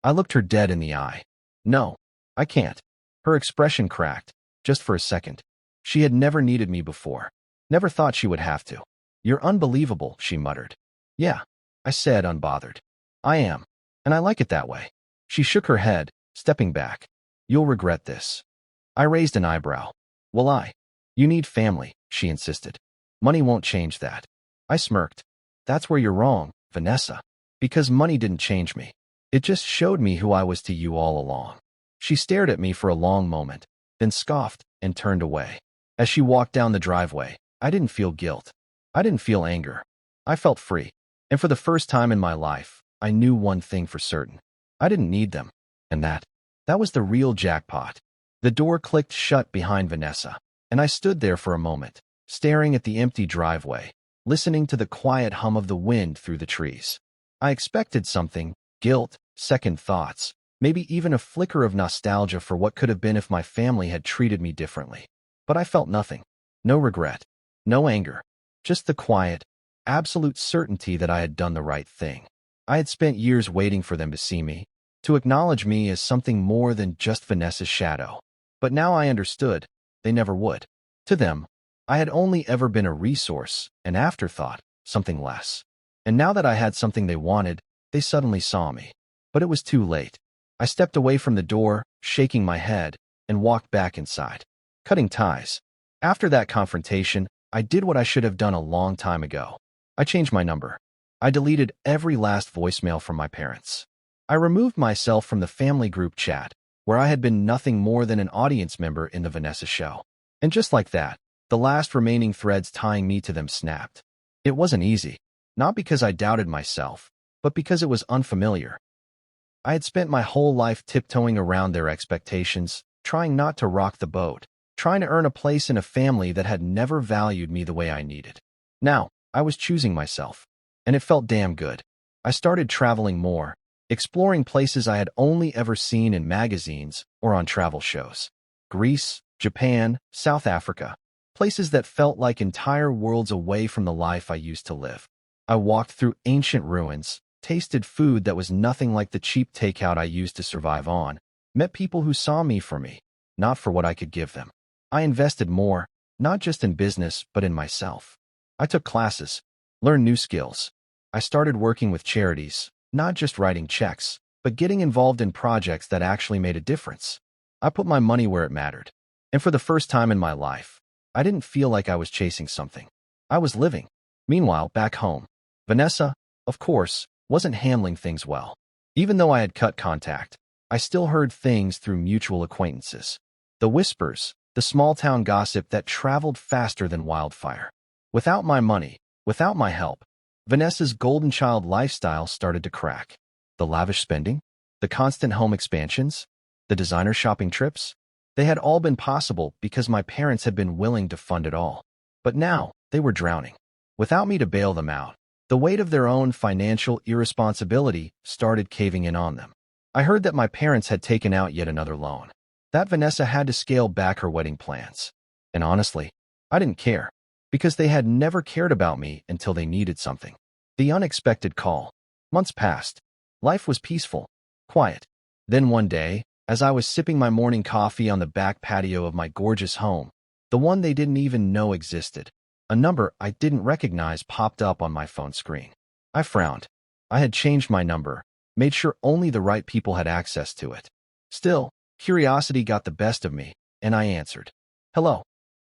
I looked her dead in the eye. "No, I can't." Her expression cracked, just for a second. She had never needed me before. Never thought she would have to. "You're unbelievable," she muttered. "Yeah," I said, unbothered. "I am. And I like it that way." She shook her head, stepping back. "You'll regret this." I raised an eyebrow. "Will I?" "You need family," she insisted. "Money won't change that." I smirked. "That's where you're wrong, Vanessa. Because money didn't change me. It just showed me who I was to you all along." She stared at me for a long moment, then scoffed and turned away. As she walked down the driveway, I didn't feel guilt. I didn't feel anger. I felt free. And for the first time in my life, I knew one thing for certain. I didn't need them. And that was the real jackpot. The door clicked shut behind Vanessa, and I stood there for a moment, staring at the empty driveway, listening to the quiet hum of the wind through the trees. I expected something, guilt, second thoughts, maybe even a flicker of nostalgia for what could have been if my family had treated me differently. But I felt nothing. No regret. No anger. Just the quiet, absolute certainty that I had done the right thing. I had spent years waiting for them to see me, to acknowledge me as something more than just Vanessa's shadow. But now I understood. They never would. To them, I had only ever been a resource, an afterthought, something less. And now that I had something they wanted, they suddenly saw me. But it was too late. I stepped away from the door, shaking my head, and walked back inside. Cutting ties. After that confrontation, I did what I should have done a long time ago. I changed my number. I deleted every last voicemail from my parents. I removed myself from the family group chat, where I had been nothing more than an audience member in the Vanessa show. And just like that, the last remaining threads tying me to them snapped. It wasn't easy, not because I doubted myself, but because it was unfamiliar. I had spent my whole life tiptoeing around their expectations, trying not to rock the boat, trying to earn a place in a family that had never valued me the way I needed. Now, I was choosing myself, and it felt damn good. I started traveling more, exploring places I had only ever seen in magazines or on travel shows. Greece, Japan, South Africa, places that felt like entire worlds away from the life I used to live. I walked through ancient ruins, tasted food that was nothing like the cheap takeout I used to survive on, met people who saw me for me, not for what I could give them. I invested more, not just in business, but in myself. I took classes, learned new skills. I started working with charities, not just writing checks, but getting involved in projects that actually made a difference. I put my money where it mattered. And for the first time in my life, I didn't feel like I was chasing something. I was living. Meanwhile, back home, Vanessa, of course, wasn't handling things well. Even though I had cut contact, I still heard things through mutual acquaintances. The whispers, the small-town gossip that traveled faster than wildfire. Without my money, without my help, Vanessa's golden child lifestyle started to crack. The lavish spending, the constant home expansions, the designer shopping trips, they had all been possible because my parents had been willing to fund it all. But now, they were drowning. Without me to bail them out, the weight of their own financial irresponsibility started caving in on them. I heard that my parents had taken out yet another loan, that Vanessa had to scale back her wedding plans. And honestly, I didn't care, because they had never cared about me until they needed something. The unexpected call. Months passed. Life was peaceful, quiet. Then one day, as I was sipping my morning coffee on the back patio of my gorgeous home, the one they didn't even know existed, a number I didn't recognize popped up on my phone screen. I frowned. I had changed my number, made sure only the right people had access to it. Still, curiosity got the best of me, and I answered, "Hello."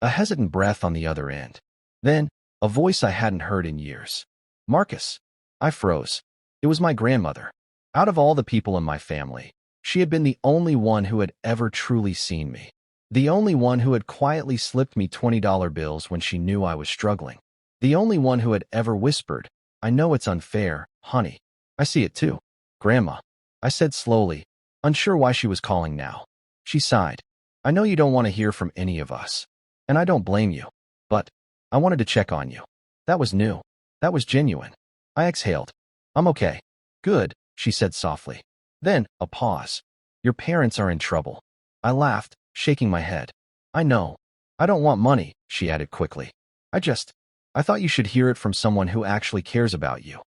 A hesitant breath on the other end. Then, a voice I hadn't heard in years. "Marcus." I froze. It was my grandmother. Out of all the people in my family, she had been the only one who had ever truly seen me. The only one who had quietly slipped me $20 bills when she knew I was struggling. The only one who had ever whispered, "I know it's unfair, honey. I see it too." "Grandma," I said slowly, unsure why she was calling now. She sighed. "I know you don't want to hear from any of us, and I don't blame you, but I wanted to check on you." That was new. That was genuine. I exhaled. "I'm okay." "Good," she said softly. Then, a pause. "Your parents are in trouble." I laughed, shaking my head. "I know. I don't want money," she added quickly. I thought you should hear it from someone who actually cares about you.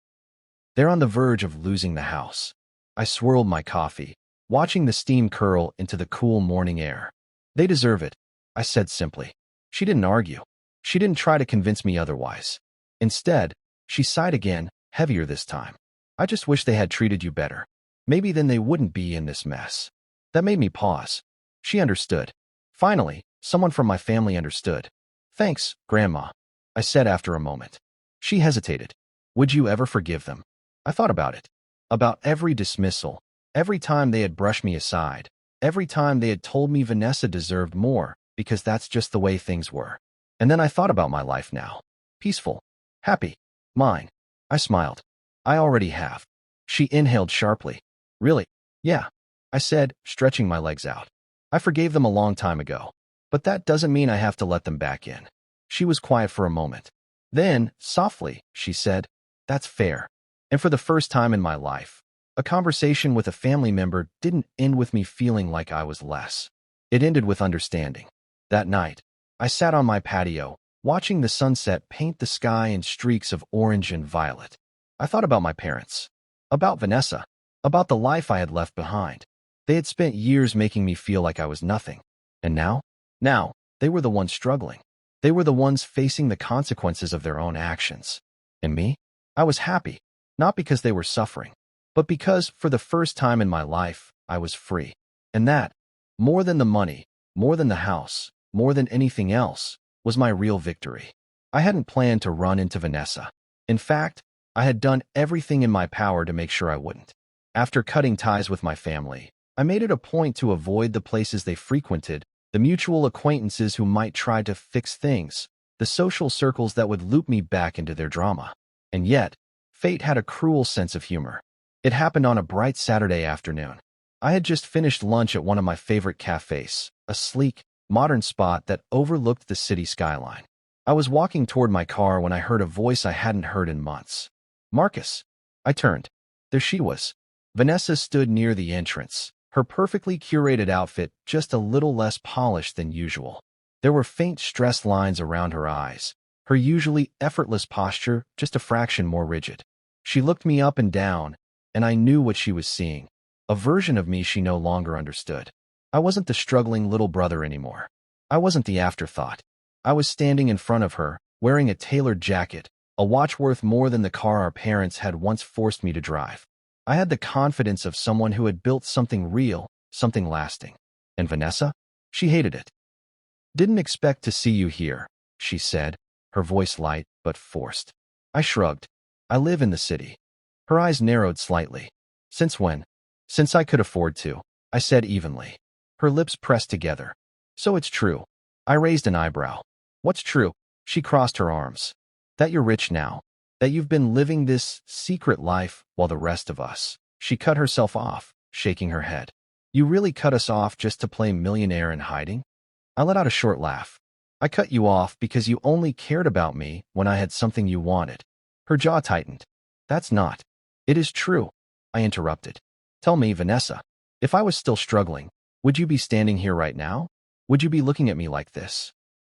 They're on the verge of losing the house." I swirled my coffee, watching the steam curl into the cool morning air. "They deserve it," I said simply. She didn't argue. She didn't try to convince me otherwise. Instead, she sighed again, heavier this time. "I just wish they had treated you better. Maybe then they wouldn't be in this mess." That made me pause. She understood. Finally, someone from my family understood. "Thanks, Grandma," I said after a moment. She hesitated. "Would you ever forgive them?" I thought about it. About every dismissal, every time they had brushed me aside, every time they had told me Vanessa deserved more, because that's just the way things were. And then I thought about my life now. Peaceful. Happy. Mine. I smiled. "I already have." She inhaled sharply. "Really?" "Yeah," I said, stretching my legs out. "I forgave them a long time ago. But that doesn't mean I have to let them back in." She was quiet for a moment. Then, softly, she said, "That's fair." And for the first time in my life, a conversation with a family member didn't end with me feeling like I was less. It ended with understanding. That night, I sat on my patio, watching the sunset paint the sky in streaks of orange and violet. I thought about my parents, about Vanessa, about the life I had left behind. They had spent years making me feel like I was nothing. And now? Now, they were the ones struggling. They were the ones facing the consequences of their own actions. And me? I was happy, not because they were suffering, but because, for the first time in my life, I was free. And that, more than the money, more than the house, more than anything else, was my real victory. I hadn't planned to run into Vanessa. In fact, I had done everything in my power to make sure I wouldn't. After cutting ties with my family, I made it a point to avoid the places they frequented, the mutual acquaintances who might try to fix things, the social circles that would loop me back into their drama. And yet, fate had a cruel sense of humor. It happened on a bright Saturday afternoon. I had just finished lunch at one of my favorite cafes, a sleek, modern spot that overlooked the city skyline. I was walking toward my car when I heard a voice I hadn't heard in months. "Marcus." I turned. There she was. Vanessa stood near the entrance, her perfectly curated outfit just a little less polished than usual. There were faint stress lines around her eyes, her usually effortless posture just a fraction more rigid. She looked me up and down, and I knew what she was seeing. A version of me she no longer understood. I wasn't the struggling little brother anymore. I wasn't the afterthought. I was standing in front of her, wearing a tailored jacket, a watch worth more than the car our parents had once forced me to drive. I had the confidence of someone who had built something real, something lasting. And Vanessa? She hated it. "Didn't expect to see you here," she said, her voice light but forced. I shrugged. "I live in the city." Her eyes narrowed slightly. "Since when?" "Since I could afford to," I said evenly. Her lips pressed together. "So it's true." I raised an eyebrow. "What's true?" She crossed her arms. "That you're rich now. That you've been living this secret life while the rest of us." She cut herself off, shaking her head. "You really cut us off just to play millionaire in hiding?" I let out a short laugh. "I cut you off because you only cared about me when I had something you wanted." Her jaw tightened. "That's not." "It is true," I interrupted. "Tell me, Vanessa, if I was still struggling, would you be standing here right now? Would you be looking at me like this?"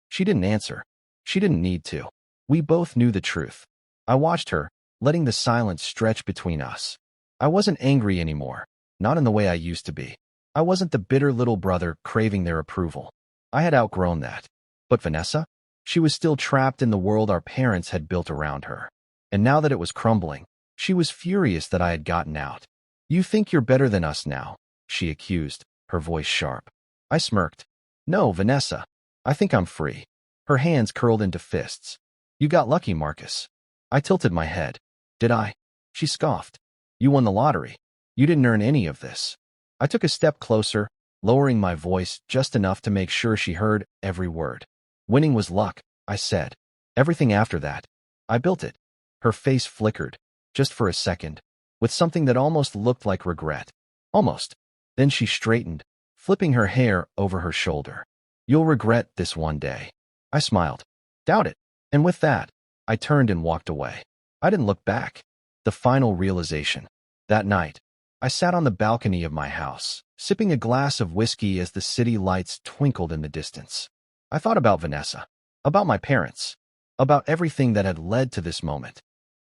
She didn't answer. She didn't need to. We both knew the truth. I watched her, letting the silence stretch between us. I wasn't angry anymore, not in the way I used to be. I wasn't the bitter little brother craving their approval. I had outgrown that. But Vanessa? She was still trapped in the world our parents had built around her. And now that it was crumbling, she was furious that I had gotten out. "You think you're better than us now," she accused, her voice sharp. I smirked. No, Vanessa. I think I'm free. Her hands curled into fists. You got lucky, Marcus. I tilted my head. Did I? She scoffed. You won the lottery. You didn't earn any of this. I took a step closer, lowering my voice just enough to make sure she heard every word. Winning was luck, I said. Everything after that, I built it. Her face flickered, just for a second, with something that almost looked like regret. Almost. Then she straightened, flipping her hair over her shoulder. You'll regret this one day. I smiled. Doubt it. And with that, I turned and walked away. I didn't look back. The final realization. That night, I sat on the balcony of my house, sipping a glass of whiskey as the city lights twinkled in the distance. I thought about Vanessa, about my parents, about everything that had led to this moment.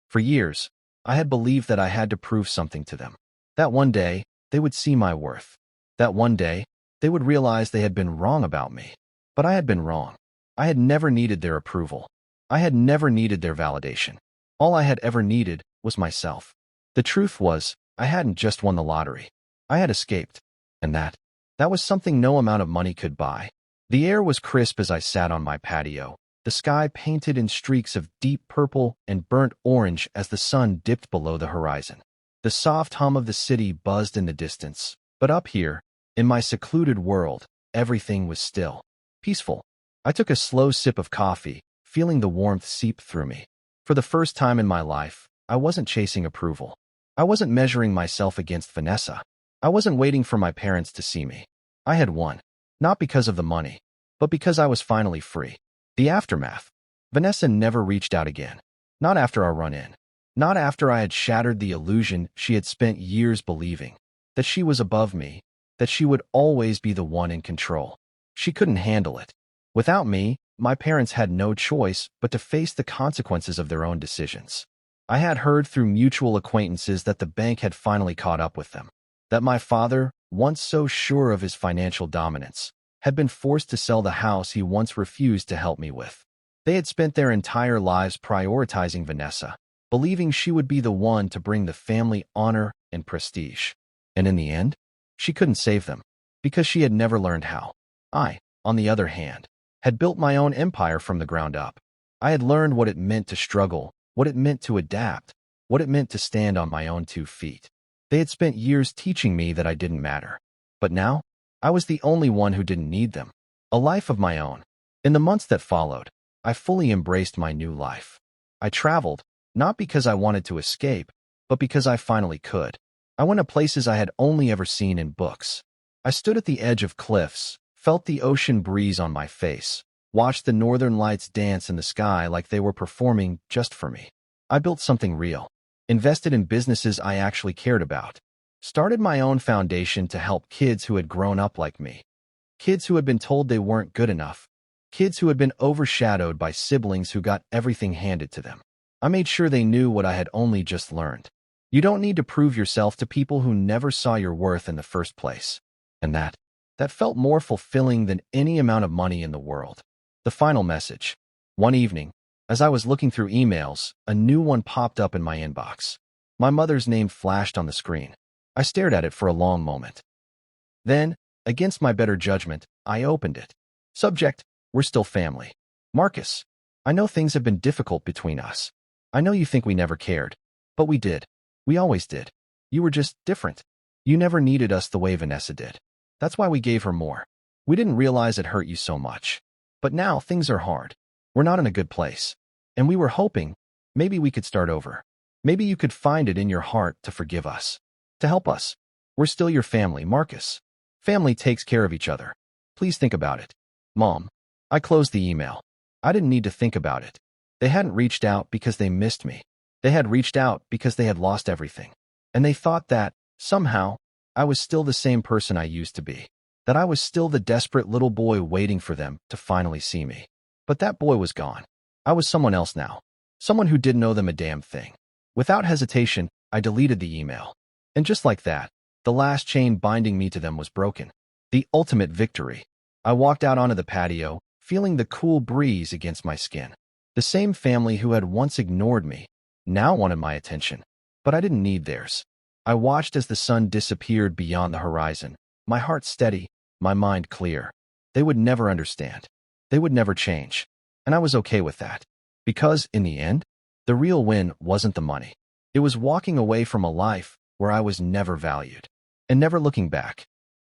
For years, I had believed that I had to prove something to them. That one day, they would see my worth. That one day, they would realize they had been wrong about me. But I had been wrong. I had never needed their approval. I had never needed their validation. All I had ever needed was myself. The truth was, I hadn't just won the lottery. I had escaped. And that was something no amount of money could buy. The air was crisp as I sat on my patio, the sky painted in streaks of deep purple and burnt orange as the sun dipped below the horizon. The soft hum of the city buzzed in the distance, but up here, in my secluded world, everything was still, peaceful. I took a slow sip of coffee, feeling the warmth seep through me. For the first time in my life, I wasn't chasing approval. I wasn't measuring myself against Vanessa. I wasn't waiting for my parents to see me. I had won, not because of the money, but because I was finally free. The aftermath. Vanessa never reached out again. Not after our run-in. Not after I had shattered the illusion she had spent years believing, that she was above me, that she would always be the one in control. She couldn't handle it. Without me, my parents had no choice but to face the consequences of their own decisions. I had heard through mutual acquaintances that the bank had finally caught up with them, that my father, once so sure of his financial dominance, had been forced to sell the house he once refused to help me with. They had spent their entire lives prioritizing Vanessa, believing she would be the one to bring the family honor and prestige. And in the end, she couldn't save them, because she had never learned how. I, on the other hand, had built my own empire from the ground up. I had learned what it meant to struggle, what it meant to adapt, what it meant to stand on my own 2 feet. They had spent years teaching me that I didn't matter. But now, I was the only one who didn't need them. A life of my own. In the months that followed, I fully embraced my new life. I traveled, not because I wanted to escape, but because I finally could. I went to places I had only ever seen in books. I stood at the edge of cliffs, felt the ocean breeze on my face, watched the northern lights dance in the sky like they were performing just for me. I built something real, invested in businesses I actually cared about, started my own foundation to help kids who had grown up like me, kids who had been told they weren't good enough, kids who had been overshadowed by siblings who got everything handed to them. I made sure they knew what I had only just learned. You don't need to prove yourself to people who never saw your worth in the first place. And that felt more fulfilling than any amount of money in the world. The final message. One evening, as I was looking through emails, a new one popped up in my inbox. My mother's name flashed on the screen. I stared at it for a long moment. Then, against my better judgment, I opened it. Subject, we're still family. Marcus, I know things have been difficult between us. I know you think we never cared, but we did. We always did. You were just different. You never needed us the way Vanessa did. That's why we gave her more. We didn't realize it hurt you so much. But now things are hard. We're not in a good place. And we were hoping, maybe we could start over. Maybe you could find it in your heart to forgive us. To help us. We're still your family, Marcus. Family takes care of each other. Please think about it. Mom. I closed the email. I didn't need to think about it. They hadn't reached out because they missed me. They had reached out because they had lost everything. And they thought that, somehow, I was still the same person I used to be. That I was still the desperate little boy waiting for them to finally see me. But that boy was gone. I was someone else now. Someone who didn't owe them a damn thing. Without hesitation, I deleted the email. And just like that, the last chain binding me to them was broken. The ultimate victory. I walked out onto the patio, feeling the cool breeze against my skin. The same family who had once ignored me now wanted my attention, but I didn't need theirs. I watched as the sun disappeared beyond the horizon, My heart steady, my mind clear. They would never understand. They would never change. And I was okay with that. Because, in the end, the real win wasn't the money. It was walking away from a life where I was never valued. And never looking back.